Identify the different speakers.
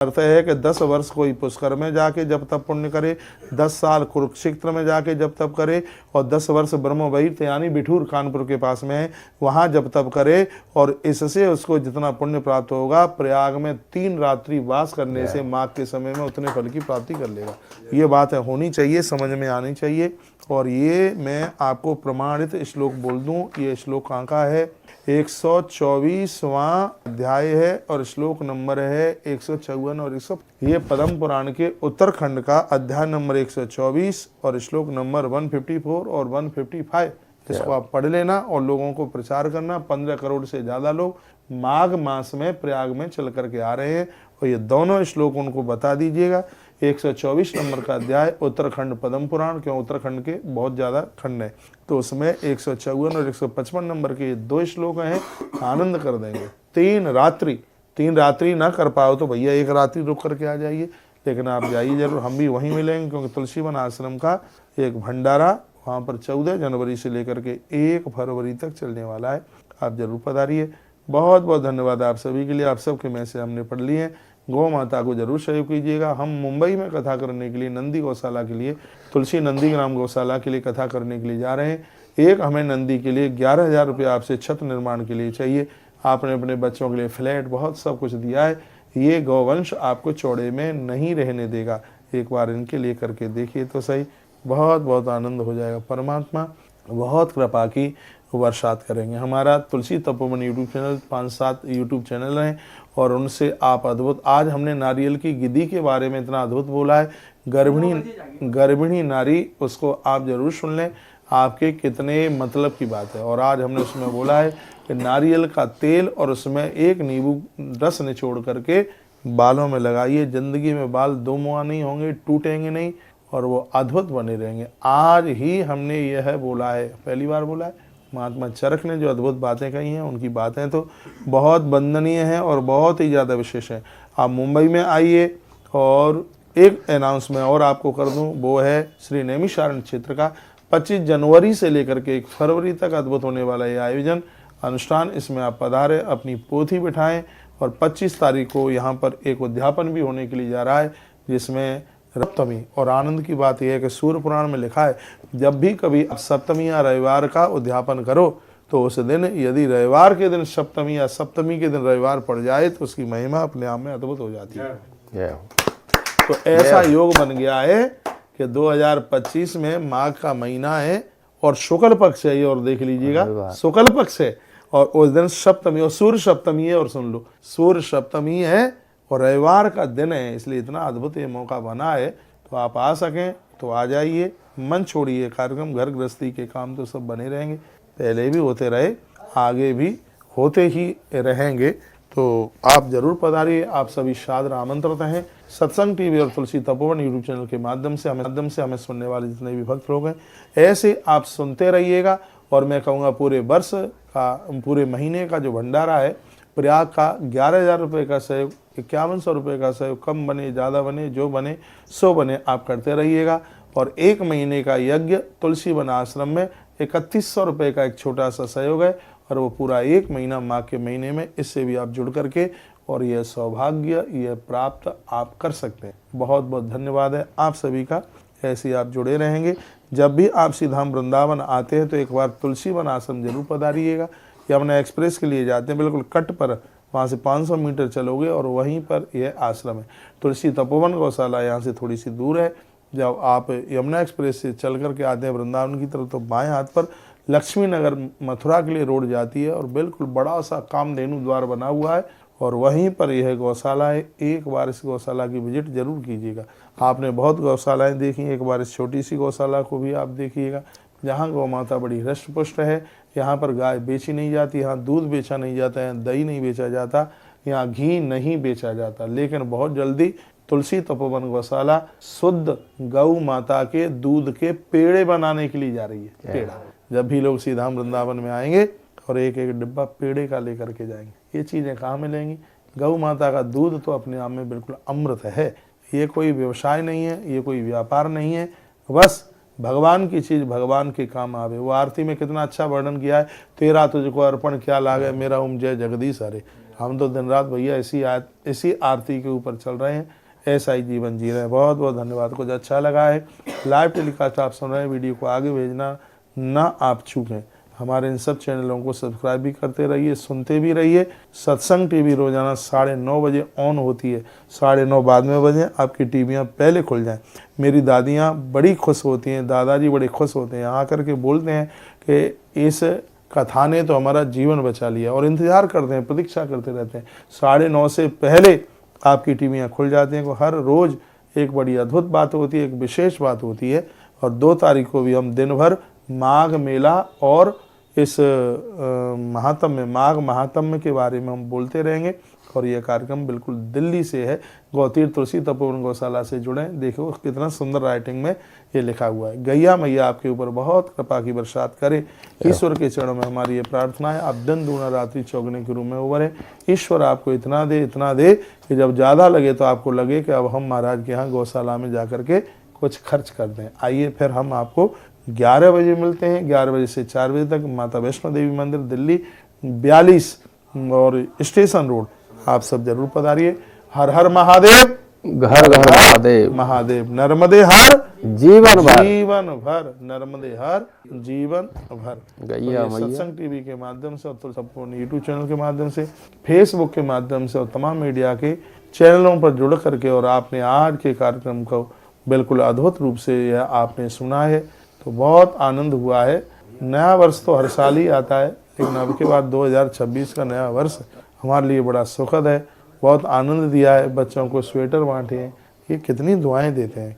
Speaker 1: अर्थ है कि 10 वर्ष कोई पुष्कर में जाके जब तप पुण्य करे, 10 साल कुरुक्षेत्र में जाके जब तप करे, और 10 वर्ष ब्रह्मवैवर्त यानी बिठूर कानपुर के पास में है वहाँ जब तप करे, और इससे उसको जितना पुण्य प्राप्त होगा प्रयाग में 3 रात्रि वास करने से माघ के समय में उतने फल की प्राप्ति कर लेगा। ये बात है, होनी चाहिए, समझ में आनी चाहिए। और ये मैं आपको प्रमाणित श्लोक बोल दूं, ये श्लोक कहाँ का है, 124वां अध्याय है और श्लोक नंबर है 154 और 100। ये पद्म पुराण के उत्तरखंड का अध्याय नंबर 124 और श्लोक नंबर 154 और 155। इसको आप पढ़ लेना और लोगों को प्रचार करना। 15 करोड़ से ज्यादा लोग माघ मास में प्रयाग में चल करके आ रहे हैं, और ये दोनों श्लोक उनको बता दीजिएगा। 124 नंबर का अध्याय उत्तराखंड पद्म पुराण, क्यों उत्तराखंड के बहुत ज़्यादा खंड है, तो उसमें 154 और 155 नंबर के 2 श्लोक हैं, आनंद कर देंगे। 3 रात्रि ना कर पाओ तो भैया 1 रात्रि रुक करके आ जाइए, लेकिन आप जाइए जरूर, हम भी वहीं मिलेंगे, क्योंकि तुलसीवन आश्रम का एक भंडारा वहाँ पर 14 जनवरी से लेकर के 1 फरवरी तक चलने वाला है, आप जरूर पधारिए। बहुत बहुत धन्यवाद आप सभी के लिए। आप सबके मैसेज हमने पढ़ लिए हैं। गौ माता को जरूर सहयोग कीजिएगा। हम मुंबई में कथा करने के लिए नंदी गौशाला के लिए, तुलसी नंदीग्राम गौशाला के लिए कथा करने के लिए जा रहे हैं। एक हमें नंदी के लिए 11,000 रुपये आपसे छत निर्माण के लिए चाहिए। आपने अपने बच्चों के लिए फ्लैट बहुत सब कुछ दिया है, ये गौवंश आपको चौड़े में नहीं रहने देगा। एक बार इनके लिए करके देखिए तो सही, बहुत बहुत आनंद हो जाएगा। परमात्मा बहुत कृपा की वर्षात करेंगे। हमारा Tulsi Tapovan YouTube channel 5-7 YouTube channel हैं, और उनसे आप अद्भुत, आज हमने नारियल की गिद्दी के बारे में इतना अद्भुत बोला है, गर्भिणी नारी, उसको आप जरूर सुन लें, आपके कितने मतलब की बात है। और आज हमने उसमें बोला है कि नारियल का तेल और उसमें 1 नींबू रस निचोड़ करके बालों में लगाइए, जिंदगी में बाल दोमुहा नहीं होंगे, टूटेंगे नहीं, और वो अद्भुत बने रहेंगे। आज ही हमने यह बोला है, पहली बार बोला है। महात्मा चरक ने जो अद्भुत बातें कही हैं, उनकी बातें तो बहुत वंदनीय हैं और बहुत ही ज़्यादा विशेष हैं। आप मुंबई में आइए, और एक अनाउंसमेंट और आपको कर दूं, वो है श्री नैमिषारण्य क्षेत्र का 25 जनवरी से लेकर के 1 फरवरी तक अद्भुत होने वाला ये आयोजन अनुष्ठान। इसमें आप पधारें, अपनी पोथी बिठाएं, और 25 तारीख को यहाँ पर एक उद्यापन भी होने के लिए जा रहा है, जिसमें सप्तमी। और आनंद की बात यह है कि सूर्य पुराण में लिखा है, जब भी कभी सप्तमी या रविवार का उद्यापन करो तो उस दिन यदि रविवार के दिन सप्तमी या सप्तमी के दिन रविवार पड़ जाए तो उसकी महिमा अपने आप में अद्भुत हो जाती है। तो ऐसा योग बन गया है कि 2025 में माघ का महीना है और शुक्ल पक्ष है, और देख लीजिएगा शुक्ल पक्ष है, और उस दिन सप्तमी और सूर्य सप्तमी है। और सुन लो, सूर्य सप्तमी है और रविवार का दिन है, इसलिए इतना अद्भुत ये मौका बना है। तो आप आ सकें तो आ जाइए, मन छोड़िए कार्यक्रम, घर गृहस्थी के काम तो सब बने रहेंगे, पहले भी होते रहे, आगे भी होते ही रहेंगे। तो आप जरूर पधारिए, आप सभी सादर आमंत्रित हैं। सत्संग टीवी और तुलसी तपोवन यूट्यूब चैनल के माध्यम से हमें सुनने वाले जितने भी भक्त लोग हैं, ऐसे आप सुनते रहिएगा। और मैं कहूँगा पूरे वर्ष का, पूरे महीने का जो भंडारा है प्रयाग का, 11,000 रुपये का सहयोग, 5100 रुपये का सहयोग, कम बने ज़्यादा बने, जो बने सो बने, आप करते रहिएगा। और 1 महीने का यज्ञ तुलसीवन आश्रम में 3100 रुपये का एक छोटा सा सहयोग है, और वो पूरा 1 महीना माघ के महीने में, इससे भी आप जुड़ करके और यह सौभाग्य यह प्राप्त आप कर सकते हैं। बहुत बहुत धन्यवाद है आप सभी का, ऐसे ही आप जुड़े रहेंगे। जब भी आप सीधाम वृंदावन आते हैं तो एक बार तुलसीवन आश्रम जरूर पधारिएगा। यमुना एक्सप्रेस के लिए जाते हैं, बिल्कुल कट पर, वहाँ से 500 मीटर चलोगे और वहीं पर यह आश्रम है। तुलसी तपोवन गौशाला यहाँ से थोड़ी सी दूर है। जब आप यमुना एक्सप्रेस से चल करके आते हैं वृंदावन की तरफ, तो बाएं हाथ पर लक्ष्मी नगर मथुरा के लिए रोड जाती है, और बिल्कुल बड़ा सा कामधेनु द्वार बना हुआ है, और वहीं पर यह गौशाला है। एक बार इस गौशाला की विजिट जरूर कीजिएगा। आपने बहुत गौशालाएँ देखी, एक बार इस छोटी सी गौशाला को भी आप देखिएगा, जहाँ गौ माता बड़ी हृष्ट पुष्ट है। यहाँ पर गाय बेची नहीं जाती, यहाँ दूध बेचा नहीं जाता है, दही नहीं बेचा जाता, यहाँ घी नहीं बेचा जाता, लेकिन बहुत जल्दी तुलसी तपोवन गौशाला शुद्ध गौ माता के दूध के पेड़े बनाने के लिए जा रही है। पेड़ा, जब भी लोग सीधाम वृंदावन में आएंगे और एक एक डिब्बा पेड़े का लेकर के जाएंगे। ये चीज़ें कहाँ मिलेंगी? गौ माता का दूध तो अपने आप में बिल्कुल अमृत है। ये कोई व्यवसाय नहीं है, ये कोई व्यापार नहीं है, बस भगवान की चीज़ भगवान के काम आवे। वो आरती में कितना अच्छा वर्णन किया है, तेरा तुझको अर्पण क्या लागे, मेरा जय जगदीश हरे। हम तो दिन रात भैया इसी आरती के ऊपर चल रहे हैं, ऐसा ही जीवन जी रहे हैं। बहुत बहुत धन्यवाद। कुछ अच्छा लगा है लाइव टेलीकास्ट आप सुन रहे हैं, वीडियो को आगे भेजना ना आप चूकें। हमारे इन सब चैनलों को सब्सक्राइब भी करते रहिए, सुनते भी रहिए। सत्संग टीवी रोजाना 9:30 बजे ऑन होती है, 9:30 बाद में बजें आपकी टीवियाँ पहले खुल जाएं। मेरी दादियाँ बड़ी खुश होती हैं, दादाजी बड़े खुश होते हैं, यहाँ करके बोलते हैं कि इस कथा ने तो हमारा जीवन बचा लिया, और इंतज़ार करते हैं, प्रतीक्षा करते रहते हैं। 9:30 से पहले आपकी टीवियाँ खुल जाती हैं। हर रोज़ एक बड़ी अद्भुत बात होती है, एक विशेष बात होती है। और 2 तारीख को भी हम दिन भर माघ मेला और इस महात्म्य, माघ महात्म्य के बारे में हम बोलते रहेंगे। और यह कार्यक्रम बिल्कुल दिल्ली से है, गौतीर्थ तुलसी तपोवन गौशाला से जुड़े। देखो कितना सुंदर राइटिंग में ये लिखा हुआ है। गैया मैया आपके ऊपर बहुत कृपा की बरसात करे, ईश्वर के चरणों में हमारी ये प्रार्थना है। आप दिन दूना रात्रि चौगने के रूप में उभरे, ईश्वर आपको इतना दे कि जब ज़्यादा लगे तो आपको लगे कि अब हम महाराज के यहाँ गौशाला में जा कर के कुछ खर्च कर दें। आइए फिर हम आपको 11 बजे मिलते हैं, 11 बजे से 4 बजे तक, माता वैष्णो देवी मंदिर दिल्ली 42 और स्टेशन रोड। आप सब जरूर पधारिए। हर हर महादेव,
Speaker 2: घर घर महादेव,
Speaker 1: महादेव नर्मदे हर
Speaker 2: जीवन भर,
Speaker 1: जीवन भर, नर्मदे हर जीवन भर।
Speaker 2: गैया
Speaker 1: तो
Speaker 2: मैया
Speaker 1: सत्संग टीवी के माध्यम से और तो संपूर्ण यूट्यूब चैनल के माध्यम से, फेसबुक के माध्यम से और तमाम मीडिया के चैनलों पर जुड़ करके, और आपने आज के कार्यक्रम को बिल्कुल अद्भुत रूप से यह आपने सुना है, तो बहुत आनंद हुआ है। नया वर्ष तो हर साल ही आता है, लेकिन अब के बाद 2026 का नया वर्ष हमारे लिए बड़ा सुखद है। बहुत आनंद दिया है, बच्चों को स्वेटर बांटे हैं, ये कितनी दुआएं देते हैं।